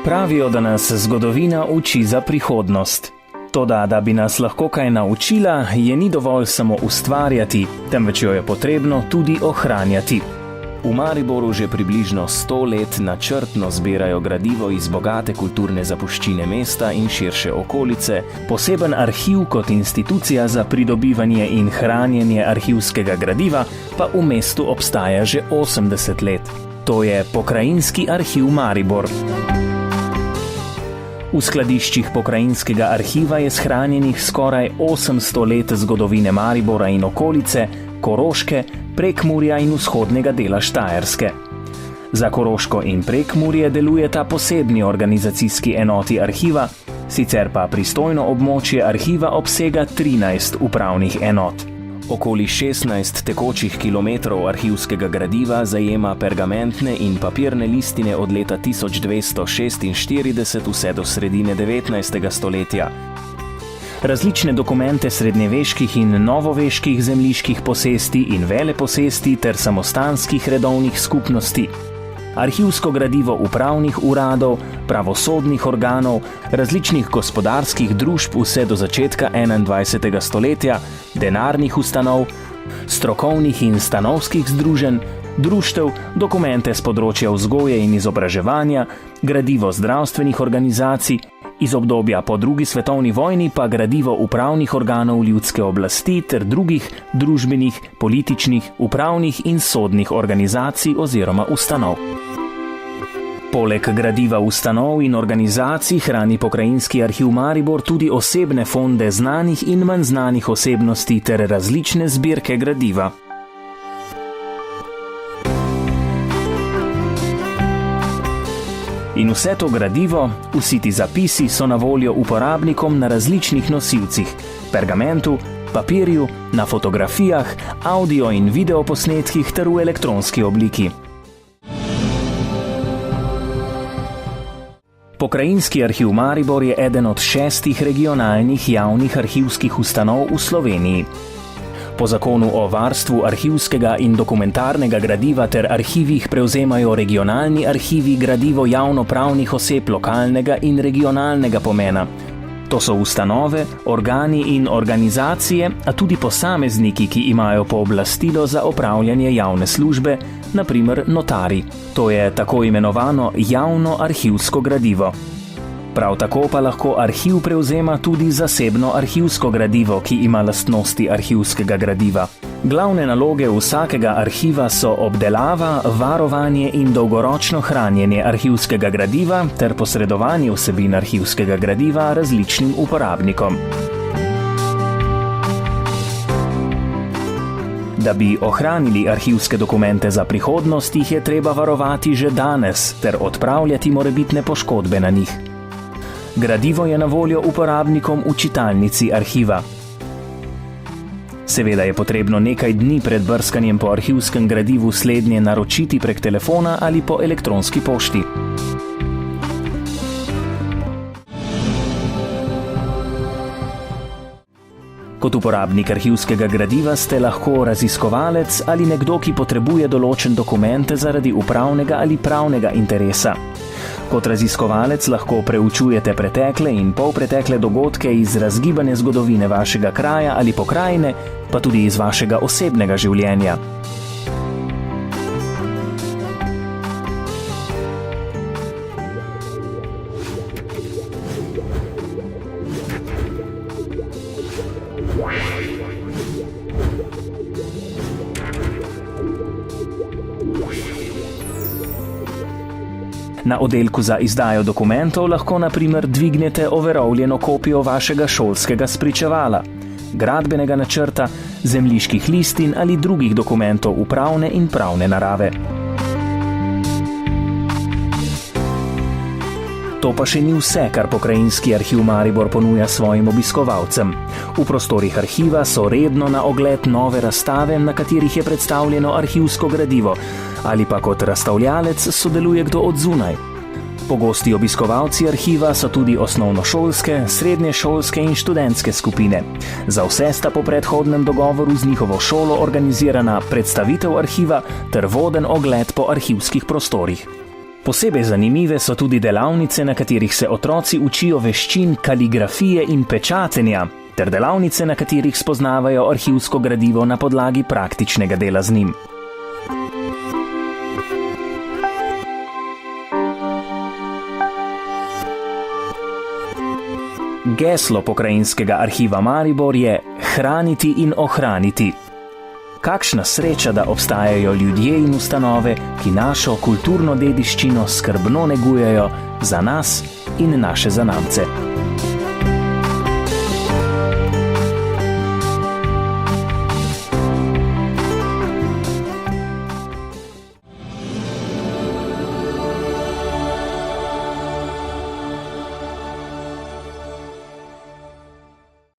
Pravijo, da nas zgodovina uči za prihodnost. Toda, da bi nas lahko kaj naučila, je ni dovolj samo ustvarjati, temveč jo je potrebno tudi ohranjati. V Mariboru že približno 100 let načrtno zbirajo gradivo iz bogate kulturne zapuščine mesta in širše okolice, poseben arhiv kot institucija za pridobivanje in hranjenje arhivskega gradiva pa v mestu obstaja že 80 let. To je Pokrajinski arhiv Maribor. V skladiščih Pokrajinskega arhiva je shranjenih skoraj 800 let zgodovine Maribora in okolice, Koroške, Prekmurja in vzhodnega dela Štajerske. Za Koroško in Prekmurje delujeta posebni organizacijski enoti arhiva, sicer pa pristojno območje arhiva obsega 13 upravnih enot. Okoli 16 tekočih kilometrov arhivskega gradiva zajema pergamentne in papirne listine od leta 1246 vse do sredine 19. stoletja. Različne dokumente srednjeveških in novoveških zemljiških posesti in veleposesti ter samostanskih redovnih skupnosti. Arhivsko gradivo upravnih uradov, pravosodnih organov, različnih gospodarskih družb vse do začetka 21. stoletja, denarnih ustanov, strokovnih in stanovskih združenj, društev, dokumente z področja vzgoje in izobraževanja, gradivo zdravstvenih organizacij, iz obdobja po drugi svetovni vojni pa gradivo upravnih organov ljudske oblasti ter drugih družbenih, političnih, upravnih in sodnih organizacij oziroma ustanov. Poleg gradiva ustanov in organizacij hrani Pokrajinski arhiv Maribor tudi osebne fonde znanih in manj znanih osebnosti ter različne zbirke gradiva. In vse to gradivo, vsi ti zapisi so na voljo uporabnikom na različnih nosilcih, pergamentu, papirju, na fotografijah, audio in videoposnetkih ter v elektronski obliki. Pokrajinski arhiv Maribor je eden od 6 regionalnih javnih arhivskih ustanov v Sloveniji. Po zakonu o varstvu arhivskega in dokumentarnega gradiva ter arhivih prevzemajo regionalni arhivi gradivo javnopravnih oseb lokalnega in regionalnega pomena. To so ustanove, organi in organizacije, a tudi posamezniki, ki imajo pooblastilo za opravljanje javne službe, na primer notari. To je tako imenovano javno arhivsko gradivo. Prav tako pa lahko arhiv prevzema tudi zasebno arhivsko gradivo, ki ima lastnosti arhivskega gradiva. Glavne naloge vsakega arhiva so obdelava, varovanje in dolgoročno hranjenje arhivskega gradiva ter posredovanje vsebin arhivskega gradiva različnim uporabnikom. Da bi ohranili arhivske dokumente za prihodnost, jih je treba varovati že danes ter odpravljati morebitne poškodbe na njih. Gradivo je na voljo uporabnikom v čitalnici arhiva. Seveda je potrebno nekaj dni pred brskanjem po arhivskem gradivu slednje naročiti prek telefona ali po elektronski pošti. Kot uporabnik arhivskega gradiva ste lahko raziskovalec ali nekdo, ki potrebuje določen dokument zaradi upravnega ali pravnega interesa. Kot raziskovalec lahko preučujete pretekle in polpretekle dogodke iz razgibane zgodovine vašega kraja ali pokrajine, pa tudi iz vašega osebnega življenja. Na oddelku za izdajo dokumentov lahko na primer dvignete overovljeno kopijo vašega šolskega spričevala, gradbenega načrta, zemljiških listin ali drugih dokumentov upravne in pravne narave. To pa še ni vse, kar Pokrajinski arhiv Maribor ponuja svojim obiskovalcem. V prostorih arhiva so redno na ogled nove razstave, na katerih je predstavljeno arhivsko gradivo, ali pa kot razstavljalec sodeluje kdo od zunaj. Pogosti obiskovalci arhiva so tudi osnovnošolske, srednješolske in študentske skupine. Za vse sta po predhodnem dogovoru z njihovo šolo organizirana predstavitev arhiva ter voden ogled po arhivskih prostorih. Posebej zanimive so tudi delavnice, na katerih se otroci učijo veščin kaligrafije in pečatenja, ter delavnice, na katerih spoznavajo arhivsko gradivo na podlagi praktičnega dela z njim. Geslo Pokrajinskega arhiva Maribor je hraniti in ohraniti. Kakšna sreča, da obstajajo ljudje in ustanove, ki našo kulturno dediščino skrbno negujejo za nas in naše zanamce.